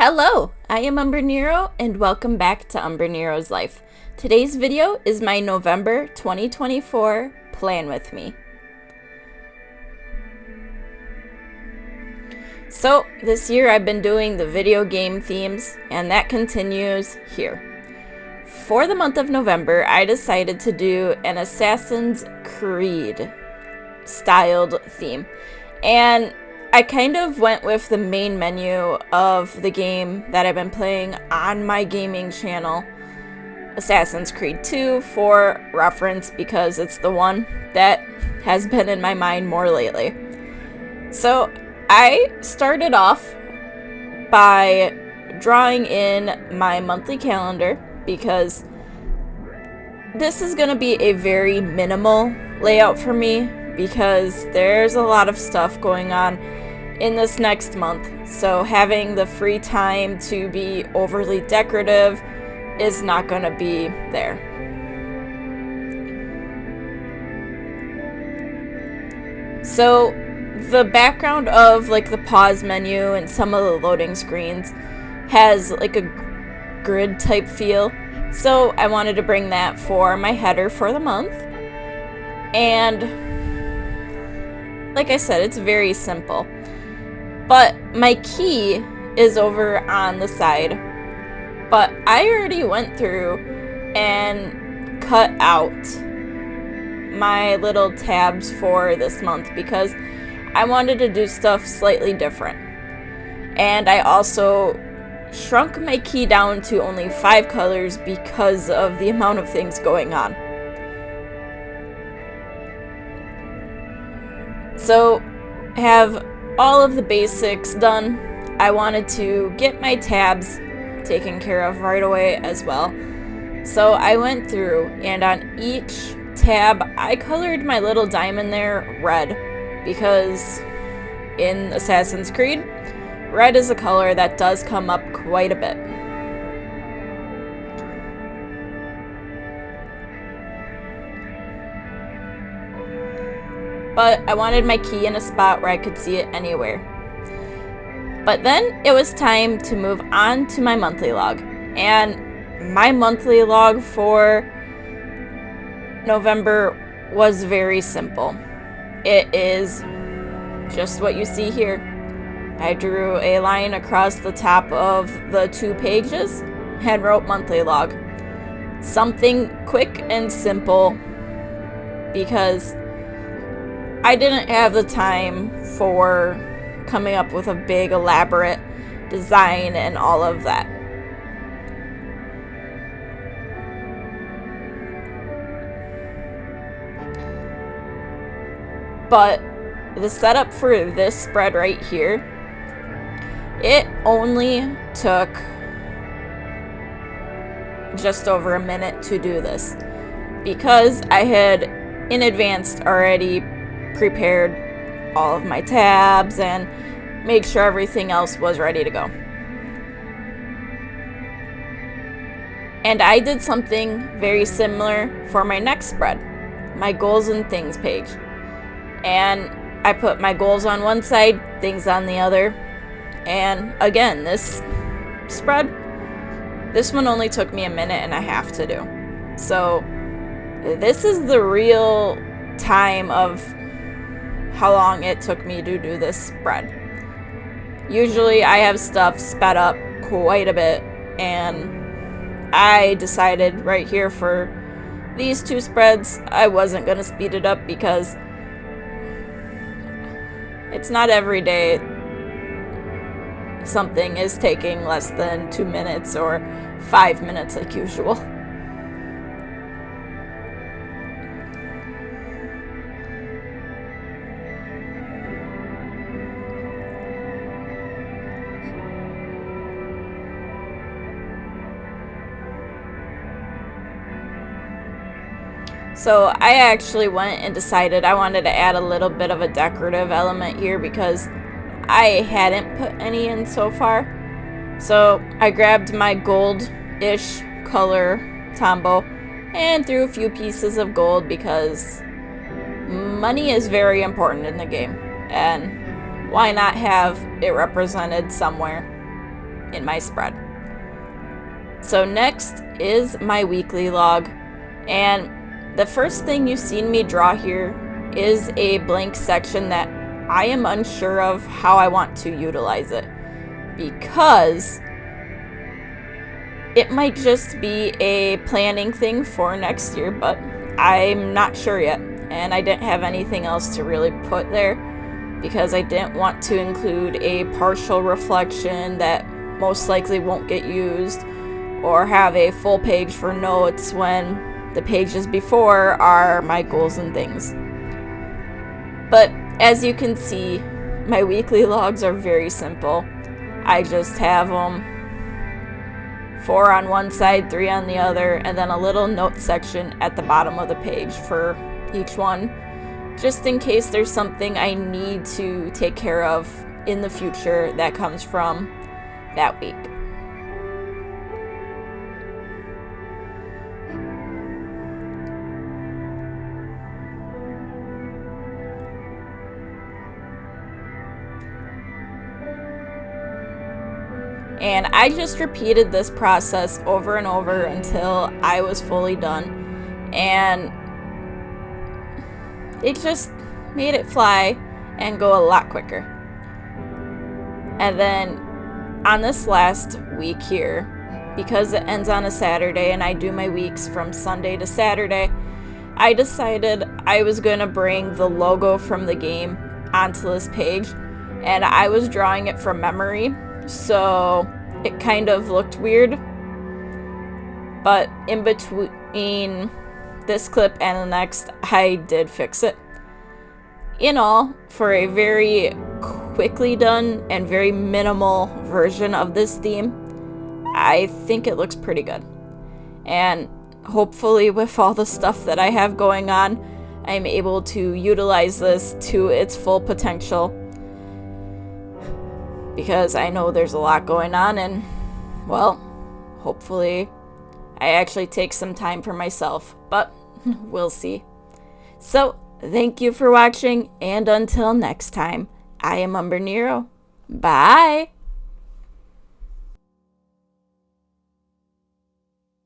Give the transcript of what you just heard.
Hello, I am Umbrenero and welcome back to Umbrenero's Life. Today's video is my November 2024 plan with me. So this year I've been doing the video game themes and that continues here. For the month of November, I decided to do an Assassin's Creed styled theme. And I kind of went with the main menu of the game that I've been playing on my gaming channel, Assassin's Creed 2, for reference because it's the one that has been in my mind more lately. So I started off by drawing in my monthly calendar because this is going to be a very minimal layout for me because there's a lot of stuff going on in this next month, so having the free time to be overly decorative is not going to be there. So the background of like the pause menu and some of the loading screens has like a grid type feel, so I wanted to bring that for my header for the month. And like I said, it's very simple. But my key is over on the side. But I already went through and cut out my little tabs for this month because I wanted to do stuff slightly different. And I also shrunk my key down to only 5 colors because of the amount of things going on. So have all of the basics done. I wanted to get my tabs taken care of right away as well. So I went through and on each tab I colored my little diamond there red because in Assassin's Creed, red is a color that does come up quite a bit. But I wanted my key in a spot where I could see it anywhere. But then it was time to move on to my monthly log. And my monthly log for November was very simple. It is just what you see here. I drew a line across the top of the 2 pages and wrote monthly log. Something quick and simple because I didn't have the time for coming up with a big elaborate design and all of that. But the setup for this spread right here, it only took just over a minute to do this because I had in advance already prepared all of my tabs and make sure everything else was ready to go. And I did something very similar for my next spread, my goals and things page. And I put my goals on one side, things on the other. And again, this spread, this one only took me a minute and a half to do. So this is the real time of how long it took me to do this spread. Usually I have stuff sped up quite a bit, and I decided right here for these 2 spreads I wasn't going to speed it up because it's not every day something is taking less than 2 minutes or 5 minutes like usual. So I actually went and decided I wanted to add a little bit of a decorative element here because I hadn't put any in so far. So I grabbed my gold-ish color Tombow and threw a few pieces of gold because money is very important in the game, and why not have it represented somewhere? in my spread. So next is my weekly log, and the first thing you've seen me draw here is a blank section that I am unsure of how I want to utilize it, because it might just be a planning thing for next year, but I'm not sure yet, and I didn't have anything else to really put there because I didn't want to include a partial reflection that most likely won't get used, or have a full page for notes when the pages before are my goals and things. But as you can see, my weekly logs are very simple. I just have them 4 on one side, 3 on the other, and then a little note section at the bottom of the page for each one, just in case there's something I need to take care of in the future that comes from that week. And I just repeated this process over and over until I was fully done. And it just made it fly and go a lot quicker. And then on this last week here, because it ends on a Saturday and I do my weeks from Sunday to Saturday, I decided I was going to bring the logo from the game onto this page. And I was drawing it from memory, so it kind of looked weird. But in between this clip and the next, I did fix it. In all, for a very quickly done and very minimal version of this theme, I think it looks pretty good. And hopefully with all the stuff that I have going on, I'm able to utilize this to its full potential, because I know there's a lot going on, and well, hopefully I actually take some time for myself, but we'll see. So thank you for watching, and until next time, I am Umbrenero. Bye!